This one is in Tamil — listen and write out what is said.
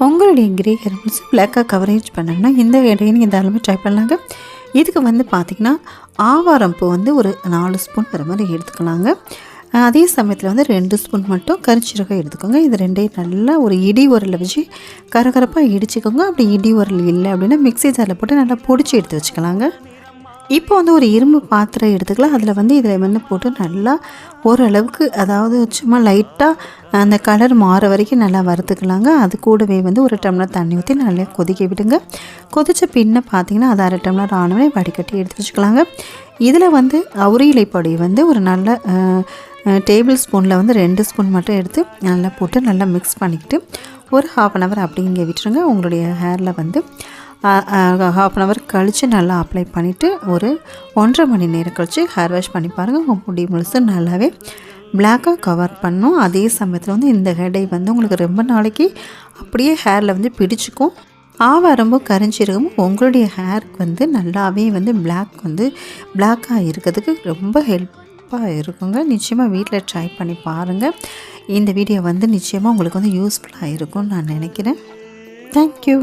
உங்களுடைய கிரே ஹேர் ஃபால்ஸ் பிளாக்காக கவரேஜ் பண்ணணும்னா இந்த இடையே நீங்கள் தாராளமாக ட்ரை பண்ணலாங்க. இதுக்கு வந்து பார்த்திங்கன்னா ஆவாரம் பூ வந்து ஒரு 4 ஸ்பூன் வர மாதிரி எடுத்துக்கலாங்க. அதே சமயத்தில் வந்து 2 ஸ்பூன் மட்டும் கரிஞ்சீரகம் எடுத்துக்கோங்க. இது ரெண்டையும் நல்லா ஒரு இடி உரலில் வச்சு கரகரப்பாக இடிச்சிக்கோங்க. அப்படி இடி உரல் இல்லை அப்படின்னா மிக்ஸி ஜாரில் போட்டு நல்லா பொடிச்சு எடுத்து வச்சுக்கலாங்க. இப்போ வந்து ஒரு இரும்பு பாத்திரம் எடுத்துக்கலாம். அதில் வந்து இதில் வந்து போட்டு நல்லா ஓரளவுக்கு, அதாவது சும்மா லைட்டாக அந்த கலர் மாற வரைக்கும் நல்லா வறுத்துக்கலாங்க. அது கூடவே வந்து ஒரு டம்ளர் தண்ணி ஊற்றி நல்லா கொதிக்க விடுங்க. கொதித்த பின்ன பார்த்திங்கன்னா அது 1/2 டம்ளர் ஆனவனே வடிகட்டி எடுத்து வச்சுக்கலாங்க. இதில் வந்து அவுரியிலை பொடி வந்து ஒரு நல்ல டேபிள் ஸ்பூனில் வந்து 2 ஸ்பூன் மட்டும் எடுத்து நல்லா போட்டு நல்லா மிக்ஸ் பண்ணிக்கிட்டு ஒரு 1/2 hour அப்படி இங்கே விட்டுருங்க. உங்களுடைய ஹேரில் வந்து 1/2 hour கழித்து நல்லா அப்ளை பண்ணிவிட்டு ஒரு 1.5 மணி நேரம் கழித்து ஹேர் வாஷ் பண்ணி பாருங்கள். உங்கள் முடி முழுசு நல்லாவே பிளாக்காக கவர் பண்ணும். அதே சமயத்தில் வந்து இந்த ஹேர் டை வந்து உங்களுக்கு ரொம்ப நாளைக்கு அப்படியே ஹேரில் வந்து பிடிச்சிக்கும். ஆவாரமும் கரிஞ்சீரகமும் உங்களுடைய ஹேருக்கு வந்து நல்லாவே வந்து பிளாக்காக இருக்கிறதுக்கு ரொம்ப ஹெல்ப்பாக இருக்குங்க. நிச்சயமாக வீட்டில் ட்ரை பண்ணி பாருங்கள். இந்த வீடியோ வந்து நிச்சயமாக உங்களுக்கு வந்து யூஸ்ஃபுல்லாக இருக்கும்னு நான் நினைக்கிறேன். தேங்க்யூ.